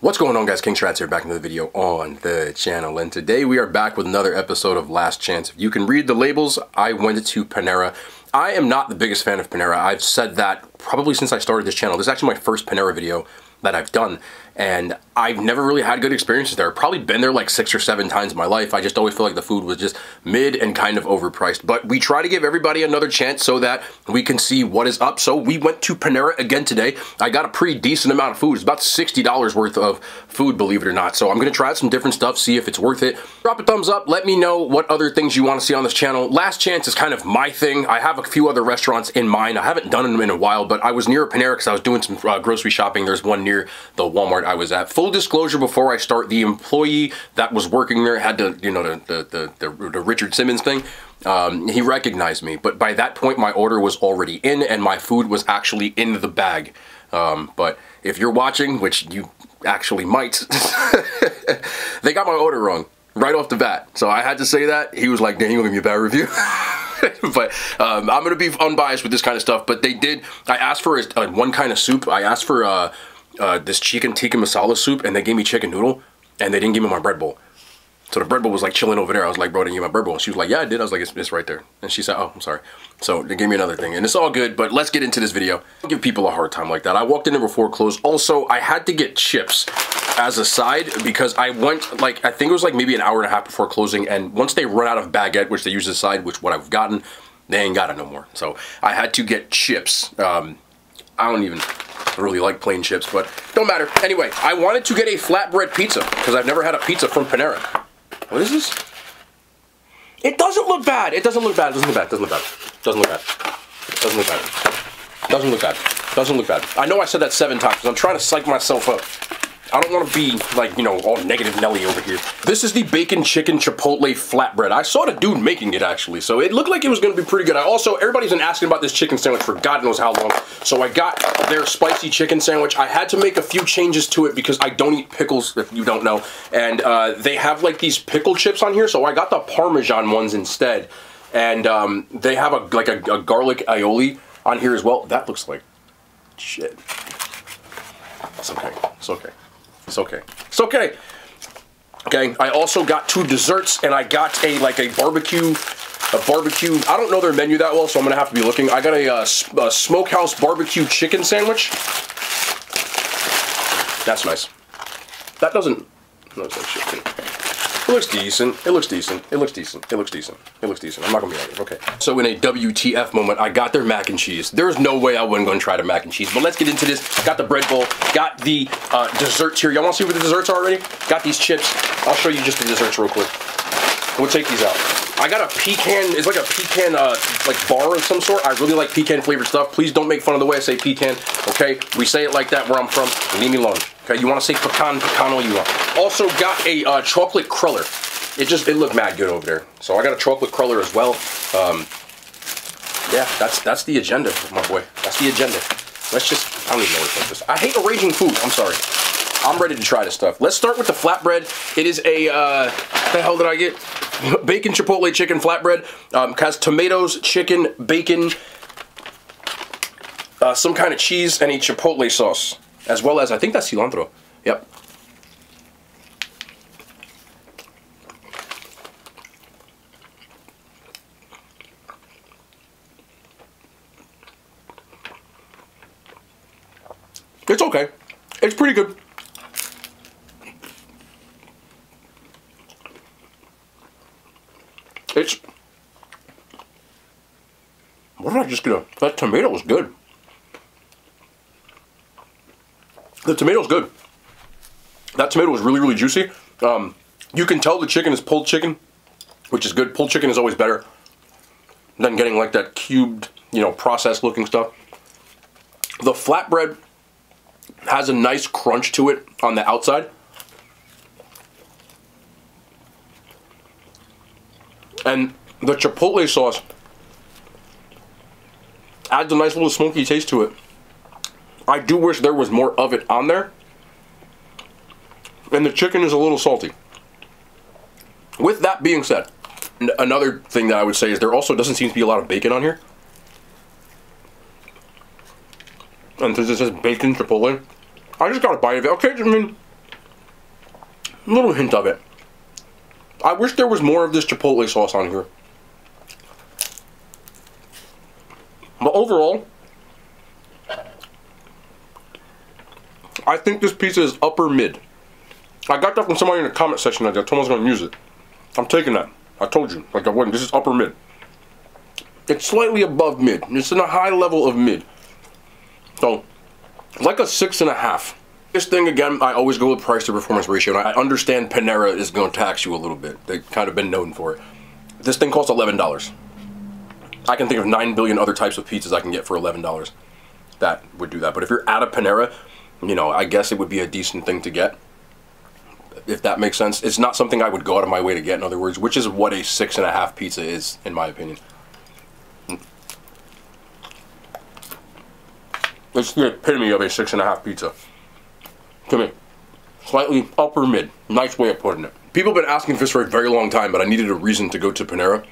What's going on, guys? King Strats here, back into the video on the channel, and today we are back with another episode of Last Chance. If you can read the labels, I went to Panera. I am not the biggest fan of Panera. I've said that probably since I started this channel. This is actually my first Panera video that I've done, and I've never really had good experiences there. I've probably been there like 6 or 7 times in my life. I just always feel like the food was just mid and kind of overpriced. But we try to give everybody another chance so that we can see what is up. So we went to Panera again today. I got a pretty decent amount of food. It's about $60 worth of food, believe it or not. So I'm gonna try out some different stuff, see if it's worth it. Drop a thumbs up, let me know what other things you want to see on this channel. Last Chance is kind of my thing. I have a few other restaurants in mind. I haven't done them in a while, but I was near a Panera because I was doing some grocery shopping. There's one near the Walmart I was at. Full disclosure before I start, the employee that was working there had to, you know, the Richard Simmons thing. He recognized me, but by that point my order was already in and my food was actually in the bag. But if you're watching, which you actually might, they got my order wrong right off the bat. So I had to say that. He was like, "Dang, you gonna give me a bad review?" But I'm gonna be unbiased with this kind of stuff. But they did. I asked for one kind of soup. I asked for this chicken tikka masala soup, and they gave me chicken noodle, and they didn't give me my bread bowl. So the bread bowl was like chilling over there. I was like, "Bro, didn't you give my bread bowl?" And she was like, "Yeah, I did." I was like, it's right there. And she said, "Oh, I'm sorry." So they gave me another thing, and it's all good, but let's get into this video. I'll give people a hard time like that. I walked in there before it closed. Also, I had to get chips as a side because I went, like, I think it was like maybe an hour and a half before closing, and once they run out of baguette, which they use as a side, which what I've gotten, they ain't got it no more. So I had to get chips. I don't even really like plain chips, but don't matter. Anyway, I wanted to get a flatbread pizza because I've never had a pizza from Panera. What is this? It doesn't look bad. It doesn't look bad. It doesn't look bad. It doesn't look bad. It doesn't look bad. It doesn't look bad. It doesn't look bad. It doesn't look bad. I know I said that 7 times because I'm trying to psych myself up. I don't want to be, like, you know, all negative Nelly over here. This is the bacon chicken chipotle flatbread. I saw the dude making it, actually, so it looked like it was going to be pretty good. Everybody's been asking about this chicken sandwich for God knows how long, so I got their spicy chicken sandwich. I had to make a few changes to it because I don't eat pickles, if you don't know, and they have, like, these pickle chips on here, so I got the Parmesan ones instead, and they have, a garlic aioli on here as well. That looks like shit. It's okay. It's okay. It's okay. It's okay. Okay, I also got 2 desserts, and I got a barbecue. I don't know their menu that well, so I'm gonna have to be looking. I got a smokehouse barbecue chicken sandwich. That's nice. That doesn't. Looks like shit. It looks decent. It looks decent. It looks decent. It looks decent. It looks decent. I'm not gonna be negative. Okay. So in a WTF moment, I got their mac and cheese. There's no way I wasn't gonna try the mac and cheese. But let's get into this. Got the bread bowl. Got the desserts here. Y'all wanna see what the desserts are already? Got these chips. I'll show you just the desserts real quick. We'll take these out. I got a pecan. It's like a pecan like bar of some sort. I really like pecan flavored stuff. Please don't make fun of the way I say pecan. Okay, we say it like that where I'm from. Leave me alone. Okay, you want to say pecan all you want. Also got a chocolate cruller. It looked mad good over there. So I got a chocolate cruller as well. Yeah, that's the agenda, my boy. That's the agenda. Let's just, I don't even know what to put this. I hate arranging food. I'm sorry. I'm ready to try this stuff. Let's start with the flatbread. It is a, what the hell did I get? Bacon chipotle chicken flatbread. Has tomatoes, chicken, bacon, some kind of cheese, and a chipotle sauce. As well as, I think that's cilantro. Yep. It's okay. It's pretty good. What did I just get? That tomato was good. The tomato's good. That tomato was really, really juicy. You can tell the chicken is pulled chicken, which is good. Pulled chicken is always better than getting like that cubed, you know, processed looking stuff. The flatbread has a nice crunch to it on the outside. And the chipotle sauce adds a nice little smoky taste to it. I do wish there was more of it on there. And the chicken is a little salty. With that being said, another thing that I would say is there also doesn't seem to be a lot of bacon on here. And since it says bacon chipotle, I just got a bite of it. Okay, I mean, A little hint of it. I wish there was more of this chipotle sauce on here. But overall, I think this pizza is upper mid. I got that from somebody in the comment section. I told them I was going to use it. I'm taking that. I told you. Like I wouldn't. This is upper mid. It's slightly above mid. It's in a high level of mid. So, like a 6.5. This thing, again, I always go with price to performance ratio. And I understand Panera is going to tax you a little bit. They've kind of been known for it. This thing costs $11. I can think of 9 billion other types of pizzas I can get for $11 that would do that. But if you're at a Panera, you know, I guess it would be a decent thing to get. If that makes sense. It's not something I would go out of my way to get, in other words, which is what a 6.5 pizza is, in my opinion. It's the epitome of a 6.5 pizza. To me. Slightly upper mid. Nice way of putting it. People have been asking for this for a very long time, but I needed a reason to go to Panera.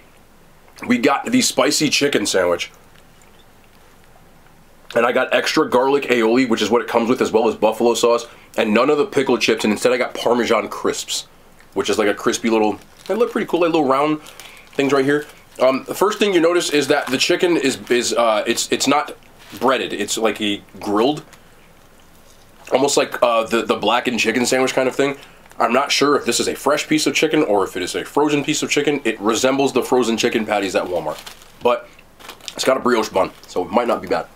We got the spicy chicken sandwich. And I got extra garlic aioli, which is what it comes with, as well as buffalo sauce, and none of the pickle chips, and instead I got Parmesan crisps, which is like a crispy little, they look pretty cool, like little round things right here. The first thing you notice is that the chicken it's not breaded, it's like a grilled, almost like the blackened chicken sandwich kind of thing. I'm not sure if this is a fresh piece of chicken or if it is a frozen piece of chicken. It resembles the frozen chicken patties at Walmart, but it's got a brioche bun, so it might not be bad.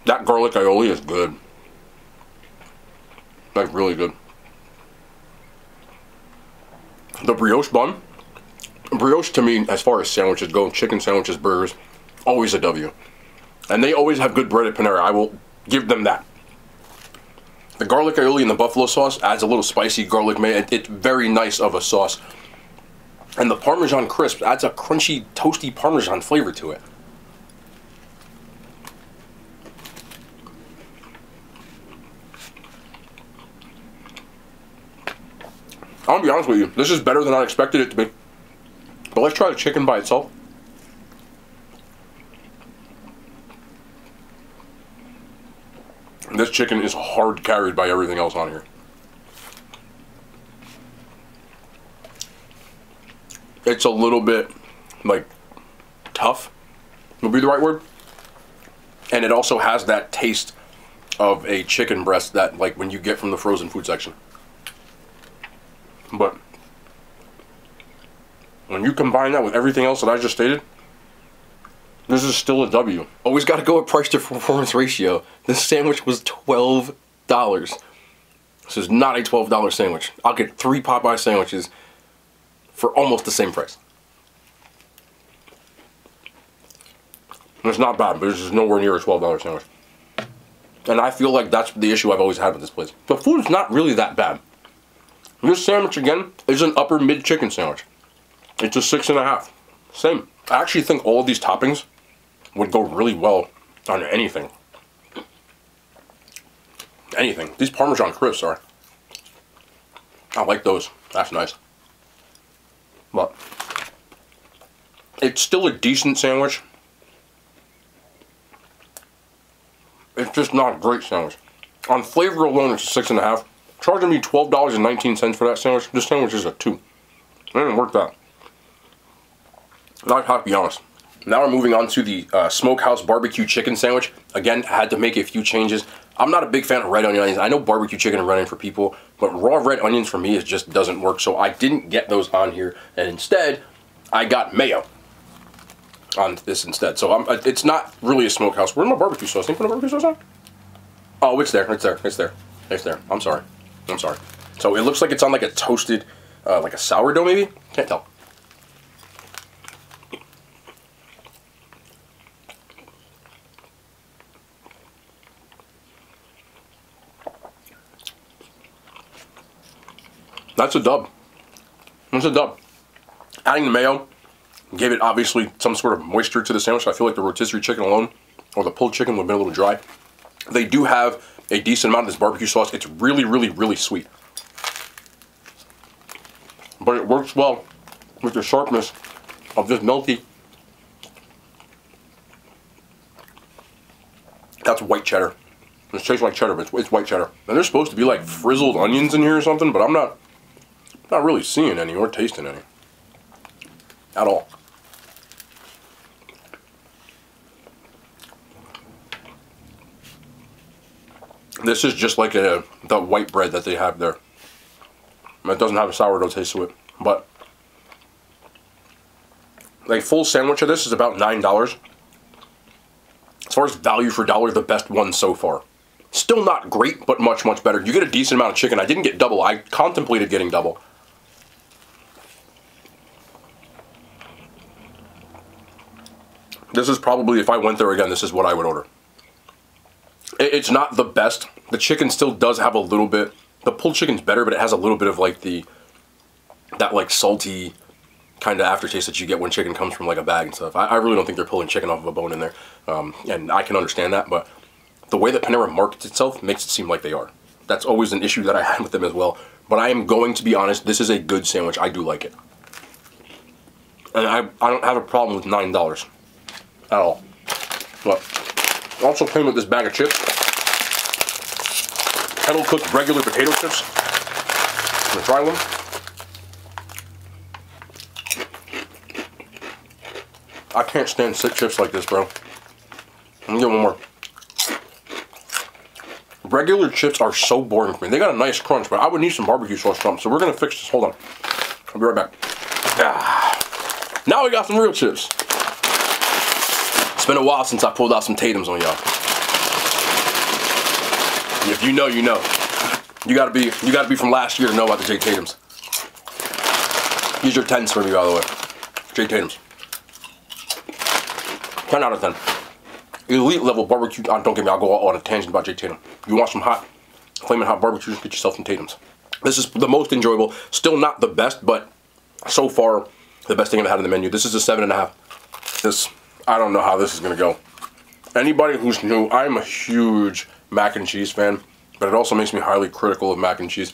That garlic aioli is good. Like, really good. The brioche bun. Brioche, to me, as far as sandwiches go, chicken sandwiches, burgers, always a W. And they always have good bread at Panera. I will give them that. The garlic aioli and the buffalo sauce adds a little spicy garlic mayo. It's very nice of a sauce. And the Parmesan crisp adds a crunchy, toasty Parmesan flavor to it. I'll be honest with you, this is better than I expected it to be. But let's try the chicken by itself. This chicken is hard carried by everything else on here. It's a little bit, like, tough, would be the right word. And it also has that taste of a chicken breast that, like, when you get from the frozen food section. But when you combine that with everything else that I just stated, this is still a W. Always got to go with price to performance ratio. This sandwich was $12. This is not a $12 sandwich. I'll get 3 Popeye sandwiches for almost the same price. It's not bad, but it's just nowhere near a $12 sandwich. And I feel like that's the issue I've always had with this place. The food's not really that bad. This sandwich, again, is an upper mid chicken sandwich. It's a 6.5. Same. I actually think all of these toppings would go really well on anything. Anything. These Parmesan crisps are. I like those. That's nice. But it's still a decent sandwich. It's just not a great sandwich. On flavor alone, it's a 6.5. Charging me $12.19 for that sandwich. This sandwich is a 2. It didn't work that. I have to be honest. Now we're moving on to the Smokehouse Barbecue Chicken Sandwich. Again, I had to make a few changes. I'm not a big fan of red onions. I know barbecue chicken and red onion for people, but raw red onions for me, it just doesn't work. So I didn't get those on here, and instead, I got mayo on this instead. So it's not really a smokehouse. Where's my barbecue sauce? Can you put a barbecue sauce on? Oh, it's there. It's there. It's there. It's there. I'm sorry. I'm sorry. So it looks like it's on like a toasted, like a sourdough maybe? Can't tell. That's a dub. That's a dub. Adding the mayo gave it obviously some sort of moisture to the sandwich. I feel like the rotisserie chicken alone, or the pulled chicken, would have been a little dry. They do have a decent amount of this barbecue sauce. It's really, really, really sweet. But it works well with the sharpness of this milky That's white cheddar. It tastes like cheddar, but it's white cheddar. And there's supposed to be like frizzled onions in here or something, but I'm not really seeing any or tasting any. At all. This is just like the white bread that they have there. It doesn't have a sourdough taste to it, but a full sandwich of this is about $9. As far as value for dollar, the best one so far. Still not great, but much, much better. You get a decent amount of chicken. I didn't get double. I contemplated getting double. This is probably, if I went there again, this is what I would order. It's not the best. The chicken still does have a little bit. The pulled chicken's better, but it has a little bit of like that like salty kind of aftertaste that you get when chicken comes from like a bag and stuff. I really don't think they're pulling chicken off of a bone in there. And I can understand that, but the way that Panera markets itself makes it seem like they are. That's always an issue that I had with them as well. But I am going to be honest, this is a good sandwich. I do like it. And I don't have a problem with $9 at all. But I also came with this bag of chips. Kettle cooked regular potato chips. I'm gonna try one. I can't stand chips like this, bro. Let me get one more. Regular chips are so boring for me. They got a nice crunch, but I would need some barbecue sauce from them. So we're gonna fix this. Hold on. I'll be right back. Now we got some real chips. It's been a while since I pulled out some Tatum's on y'all. If you know, you know. You gotta be from last year to know about the J Tatum's. These are 10s for me, by the way. J Tatum's. 10 out of 10. Elite level barbecue. Don't get me, I'll go on a tangent about J Tatum. You want some hot, flaming hot barbecue, get yourself some Tatum's. This is the most enjoyable. Still not the best, but so far, the best thing I've had on the menu. This is a 7.5. This, I don't know how this is gonna go. Anybody who's new, I'm a huge mac and cheese fan, but it also makes me highly critical of mac and cheese.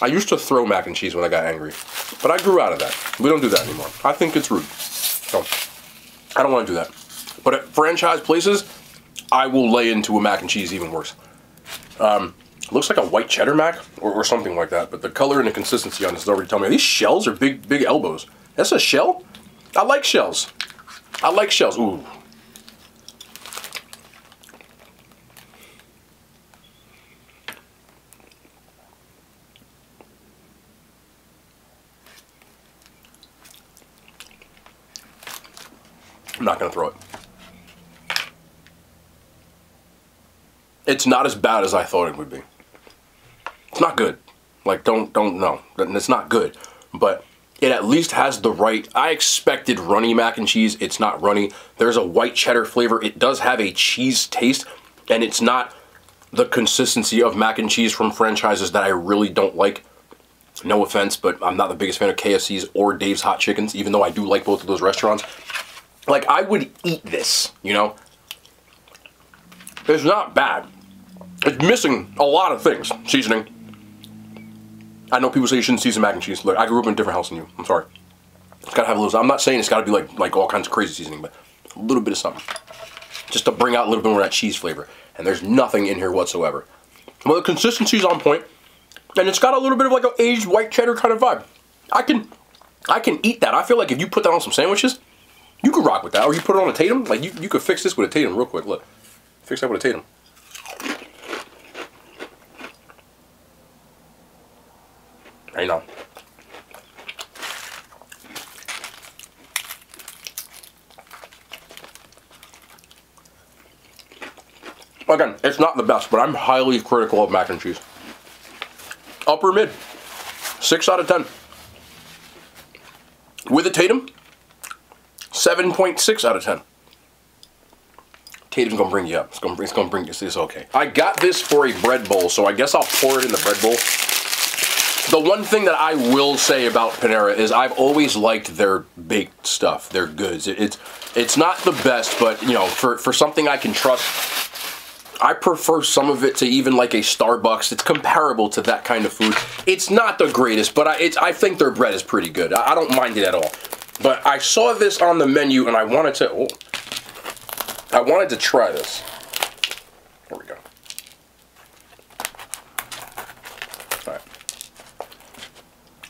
I used to throw mac and cheese when I got angry, but I grew out of that. We don't do that anymore. I think it's rude. So, I don't want to do that. But at franchise places, I will lay into a mac and cheese even worse. Looks like a white cheddar mac or something like that, but the color and the consistency on this is already telling me. These shells are big elbows. That's a shell? I like shells. I like shells. Ooh. I'm not gonna throw it. It's not as bad as I thought it would be. It's not good. Like, don't know. It's not good. But it at least has the right, I expected runny mac and cheese. It's not runny. There's a white cheddar flavor. It does have a cheese taste, and it's not the consistency of mac and cheese from franchises that I really don't like. No offense, but I'm not the biggest fan of KFC's or Dave's Hot Chickens, even though I do like both of those restaurants. Like, I would eat this, you know? It's not bad. It's missing a lot of things. Seasoning. I know people say you shouldn't season mac and cheese. Look, I grew up in a different house than you. I'm sorry. It's gotta have a little, I'm not saying it's gotta be like all kinds of crazy seasoning, but a little bit of something. Just to bring out a little bit more of that cheese flavor. And there's nothing in here whatsoever. Well, the consistency's on point, and it's got a little bit of like an aged white cheddar kind of vibe. I can eat that. I feel like if you put that on some sandwiches, you could rock with that, or you put it on a Tatum. Like, you could fix this with a Tatum real quick. Look. Fix that with a Tatum. There you know. Again, it's not the best, but I'm highly critical of mac and cheese. Upper mid. 6 out of 10. With a Tatum, 7.6 out of 10. Tatum's gonna bring you up. It's gonna bring you. It's okay. I got this for a bread bowl, so I guess I'll pour it in the bread bowl. The one thing that I will say about Panera is I've always liked their baked stuff, their goods. It's not the best, but you know, for something I can trust, I prefer some of it to even like a Starbucks. It's comparable to that kind of food. It's not the greatest, but I think their bread is pretty good. I don't mind it at all. But I saw this on the menu and I wanted to try this.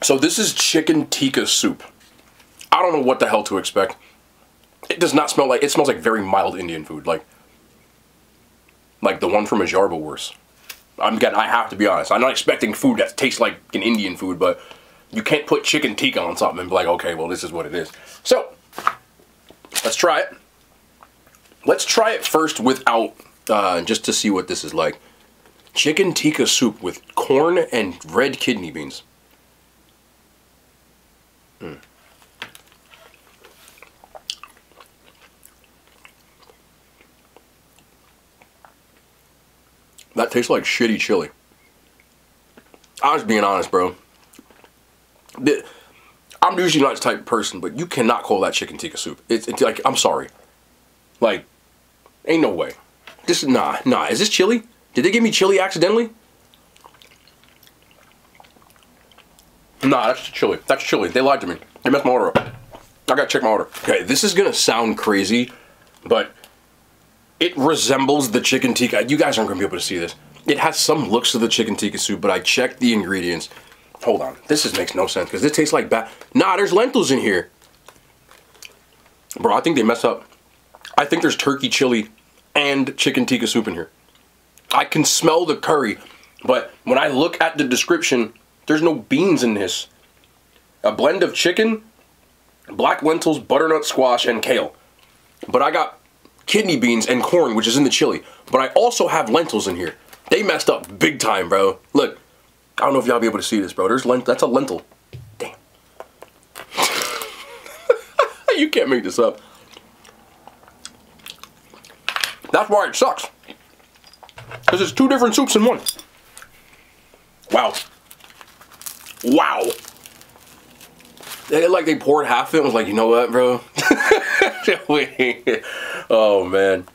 So this is chicken tikka soup. I don't know what the hell to expect. It does not smell like, it smells like very mild Indian food. Like the one from a jar, but worse. Again, I have to be honest. I'm not expecting food that tastes like an Indian food, but you can't put chicken tikka on something and be like, okay, well, this is what it is. So, let's try it. Let's try it first without, just to see what this is like. Chicken tikka soup with corn and red kidney beans. That tastes like shitty chili. I was being honest, bro. I'm usually not this type of person, but you cannot call that chicken tikka soup. It's like, I'm sorry. Like, ain't no way. This is, nah. Is this chili? Did they give me chili accidentally? Nah, that's chili. That's chili. They lied to me. They messed my order up. I gotta check my order. Okay, this is gonna sound crazy, but it resembles the chicken tikka. You guys aren't gonna be able to see this. It has some looks of the chicken tikka soup, but I checked the ingredients. Hold on. This makes no sense because it tastes like Nah, there's lentils in here. Bro, I think they messed up. I think there's turkey chili and chicken tikka soup in here. I can smell the curry, but when I look at the description, there's no beans in this. A blend of chicken, black lentils, butternut squash, and kale. But I got kidney beans and corn, which is in the chili. But I also have lentils in here. They messed up big time, bro. Look, I don't know if y'all be able to see this, bro. That's a lentil. Damn. You can't make this up. That's why it sucks. Because it's two different soups in one. Wow. Wow. They poured half of it and was like, you know what, bro? Oh, man.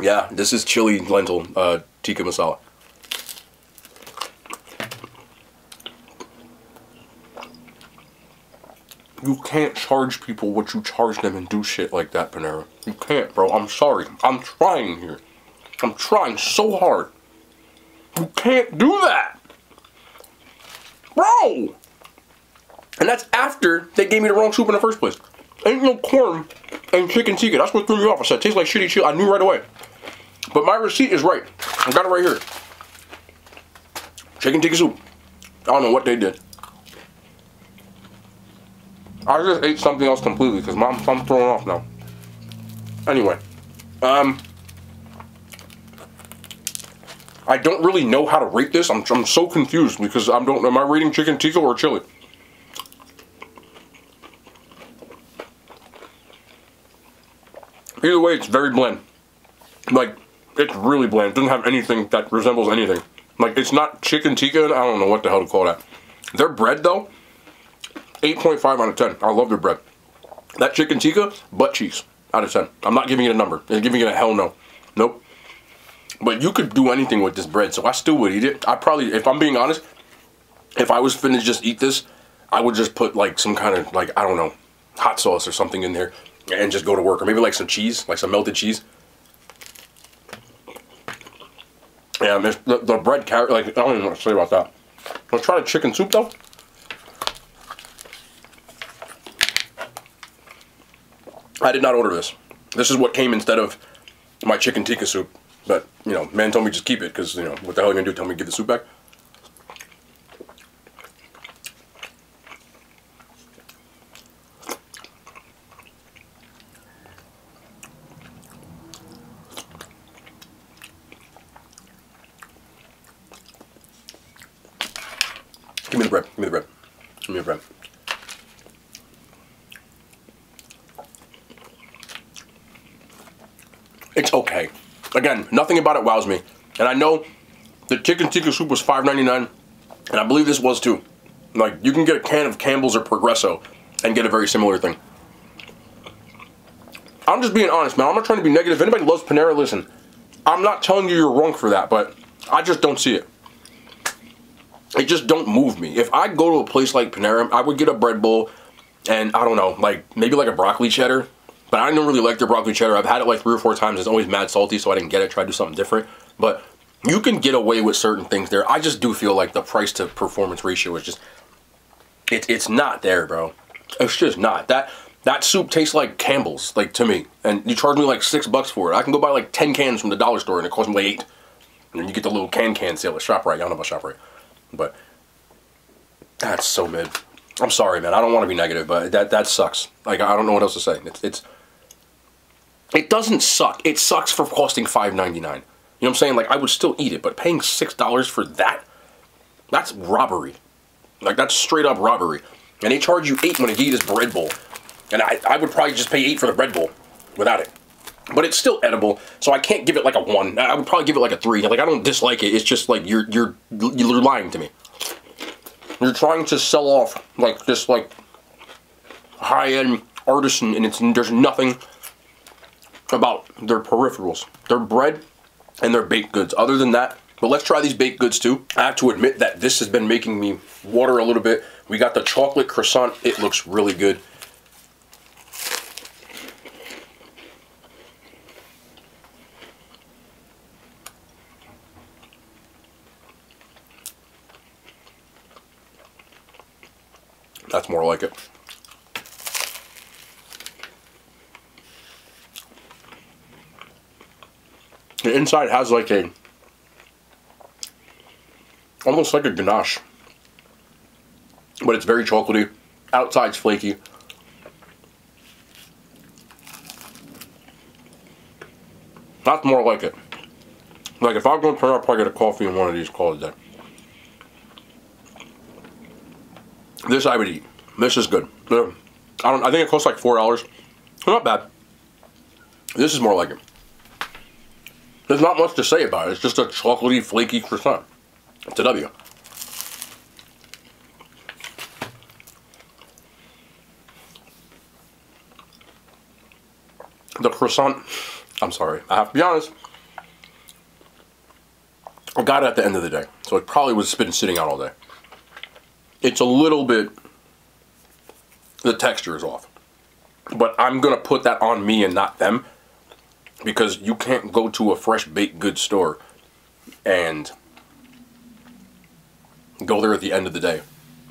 Yeah, this is chili lentil tikka masala. You can't charge people what you charge them and do shit like that, Panera. You can't, bro. I'm sorry. I'm trying here. I'm trying so hard. You can't do that. Bro! And that's after they gave me the wrong soup in the first place. Ain't no corn and chicken tikka. That's what threw me off. I said, it tastes like shitty chili. I knew right away. But my receipt is right. I got it right here. Chicken tikka soup. I don't know what they did. I just ate something else completely because I'm thrown off now. Anyway. I don't really know how to rate this. I'm so confused because am I rating chicken tikka or chili? Either way, it's very bland. Like, it's really bland. It doesn't have anything that resembles anything. Like, it's not chicken tikka. I don't know what the hell to call that. Their bread, though, 8.5 out of 10. I love their bread. That chicken tikka, butt cheese out of 10. I'm not giving it a number. I'm giving it a hell no. Nope. But you could do anything with this bread, so I still would eat it. I probably, if I'm being honest, if I was finna just eat this, I would just put, like, some kind of, like, I don't know, hot sauce or something in there and just go to work. Or maybe, like, some cheese, like some melted cheese. Yeah, the bread carrot, like, I don't even know what to say about that. Let's try the chicken soup, though. I did not order this. This is what came instead of my chicken tikka soup. But, you know, man told me just keep it because, you know, what the hell are you going to do? Tell me to give the soup back? Give me the bread. Give me the bread. Give me the bread. It's okay. Again, nothing about it wows me. And I know the chicken tikka soup was $5.99, and I believe this was too. Like, you can get a can of Campbell's or Progresso and get a very similar thing. I'm just being honest, man. I'm not trying to be negative. If anybody loves Panera, listen. I'm not telling you you're wrong for that, but I just don't see it. It just don't move me. If I go to a place like Panera, I would get a bread bowl and, I don't know, like, maybe like a broccoli cheddar. But I don't really like their broccoli cheddar. I've had it like 3 or 4 times. It's always mad salty, so I didn't get it. Try to do something different. But you can get away with certain things there. I just do feel like the price to performance ratio is just It's not there, bro. It's just not. That soup tastes like Campbell's, like, to me. And you charge me like $6 for it. I can go buy like 10 cans from the dollar store and it costs me like 8. And then you get the little can sale at ShopRite. Y'all know about ShopRite. But that's so mid. I'm sorry, man. I don't want to be negative, but that sucks. Like, I don't know what else to say. It doesn't suck. It sucks for costing $5.99. You know what I'm saying? Like, I would still eat it, but paying $6 for that? That's robbery. Like, that's straight up robbery. And they charge you $8 when you eat this bread bowl. And I would probably just pay $8 for the bread bowl without it. But it's still edible, so I can't give it like a 1. I would probably give it like a 3. Like, I don't dislike it. It's just like you're lying to me. You're trying to sell off like this like high-end artisan, and there's nothing about their peripherals, their bread and their baked goods. Other than that, but let's try these baked goods too. I have to admit that this has been making me water a little bit. We got the chocolate croissant. It looks really good. That's more like it. The inside has like almost like a ganache. But it's very chocolatey. Outside's flaky. That's more like it. Like, if I'm going to Panera, I'll probably get a coffee and one of these, call it a day. This I would eat. This is good. I think it costs like $4. Not bad. This is more like it. There's not much to say about it. It's just a chocolatey, flaky croissant. It's a W. The croissant, I'm sorry, I have to be honest, I got it at the end of the day, so it probably was been sitting out all day. It's a little bit, the texture is off. But I'm going to put that on me and not them, because you can't go to a fresh baked goods store and go there at the end of the day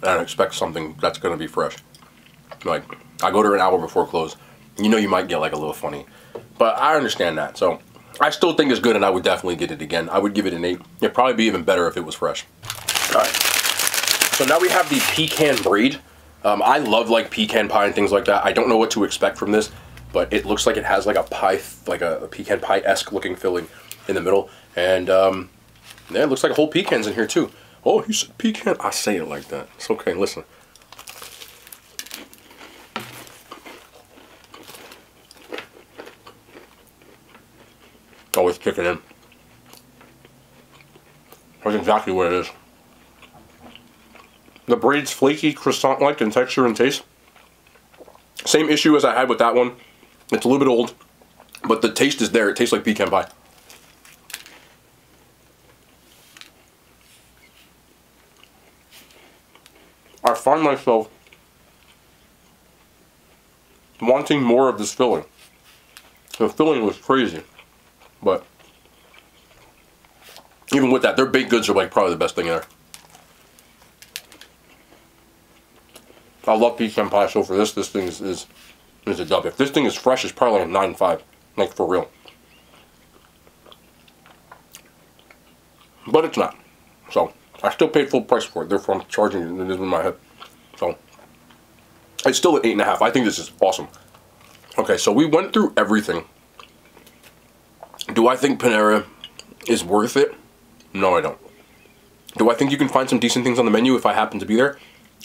and expect something that's going to be fresh. Like, I go there an hour before close. You know you might get like a little funny. But I understand that. So I still think it's good, and I would definitely get it again. I would give it an 8. It'd probably be even better if it was fresh. Alright. So now we have the pecan brie. I love like pecan pie and things like that. I don't know what to expect from this, but it looks like it has like a pie, like a pecan pie-esque looking filling in the middle. And yeah, it looks like whole pecans in here too. Oh, you said pecan? I say it like that. It's okay, listen. Oh, it's kicking in. That's exactly what it is. The braids flaky, croissant-like in texture and taste. Same issue as I had with that one. It's a little bit old, but the taste is there. It tastes like pecan pie. I find myself wanting more of this filling. The filling was crazy, but even with that, their baked goods are like probably the best thing in there. I love pecan pie, so for this thing is a dub. If this thing is fresh, it's probably like a 9.5, like for real. But it's not. So I still paid full price for it. Therefore, I'm charging it in my head. So it's still an 8.5. I think this is awesome. Okay, so we went through everything. Do I think Panera is worth it? No, I don't. Do I think you can find some decent things on the menu if I happen to be there?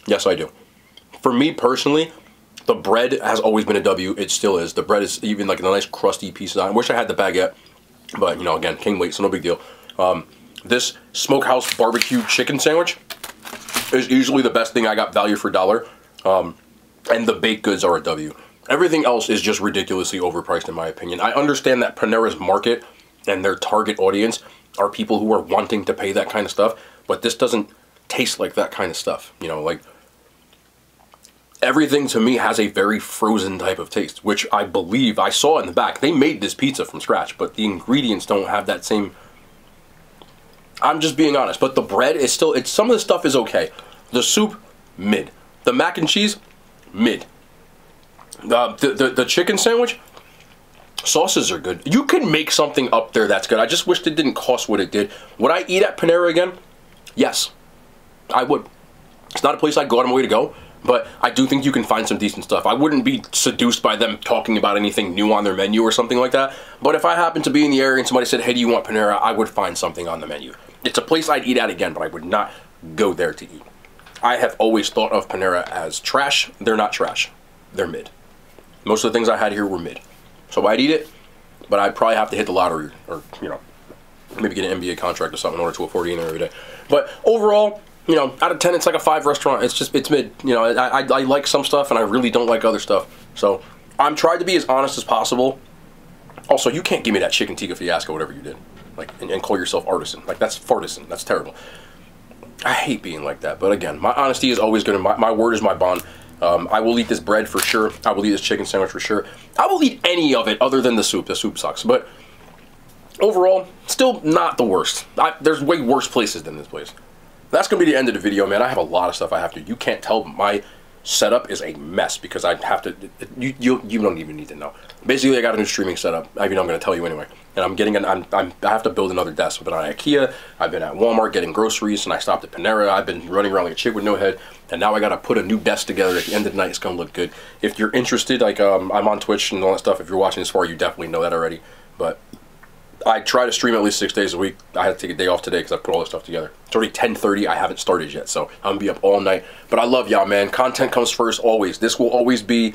Yes, I do. For me personally, the bread has always been a W. It still is. The bread is even like a nice crusty piece. I wish I had the baguette, but you know, again, can't wait, so no big deal. This smokehouse barbecue chicken sandwich is usually the best thing I got value for dollar. And the baked goods are a W. Everything else is just ridiculously overpriced in my opinion. I understand that Panera's market and their target audience are people who are wanting to pay that kind of stuff, but this doesn't taste like that kind of stuff. You know, like, everything to me has a very frozen type of taste, which I believe I saw in the back. They made this pizza from scratch, but the ingredients don't have that same... I'm just being honest, but the bread is still... some of the stuff is okay. The soup, mid. The mac and cheese, mid. The chicken sandwich, sauces are good. You can make something up there that's good. I just wished it didn't cost what it did. Would I eat at Panera again? Yes, I would. It's not a place I'd go out of my way to go, but I do think you can find some decent stuff. I wouldn't be seduced by them talking about anything new on their menu or something like that. But if I happened to be in the area and somebody said, hey, do you want Panera? I would find something on the menu. It's a place I'd eat at again, but I would not go there to eat. I have always thought of Panera as trash. They're not trash. They're mid. Most of the things I had here were mid. So I'd eat it, but I'd probably have to hit the lottery or, you know, maybe get an NBA contract or something in order to afford eating there every day. But overall, you know, out of 10, it's like a 5 restaurant. It's mid. You know, I like some stuff and I really don't like other stuff. So I'm trying to be as honest as possible. Also, you can't give me that chicken tikka fiasco, whatever you did. Like, and call yourself artisan. Like, that's fartisan. That's terrible. I hate being like that. But again, my honesty is always good. My word is my bond. I will eat this bread for sure. I will eat this chicken sandwich for sure. I will eat any of it other than the soup. The soup sucks. But overall, still not the worst. There's way worse places than this place. That's going to be the end of the video, man. I have a lot of stuff I have to do. You can't tell my setup is a mess because I have to, you don't even need to know. Basically, I got a new streaming setup. I mean, I'm going to tell you anyway. And I'm getting I have to build another desk. I've been on IKEA. I've been at Walmart getting groceries, and I stopped at Panera. I've been running around like a chick with no head, and now I got to put a new desk together. At the end of the night, it's going to look good. If you're interested, like, I'm on Twitch and all that stuff. If you're watching this far, you definitely know that already. But I try to stream at least 6 days a week. I had to take a day off today because I put all this stuff together. It's already 10:30. I haven't started yet, so I'm going to be up all night. But I love y'all, man. Content comes first always. This will always be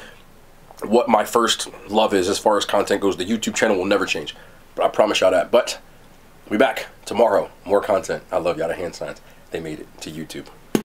what my first love is as far as content goes. The YouTube channel will never change. But I promise y'all that. But we'll be back tomorrow. More content. I love y'all. The hand signs. They made it to YouTube.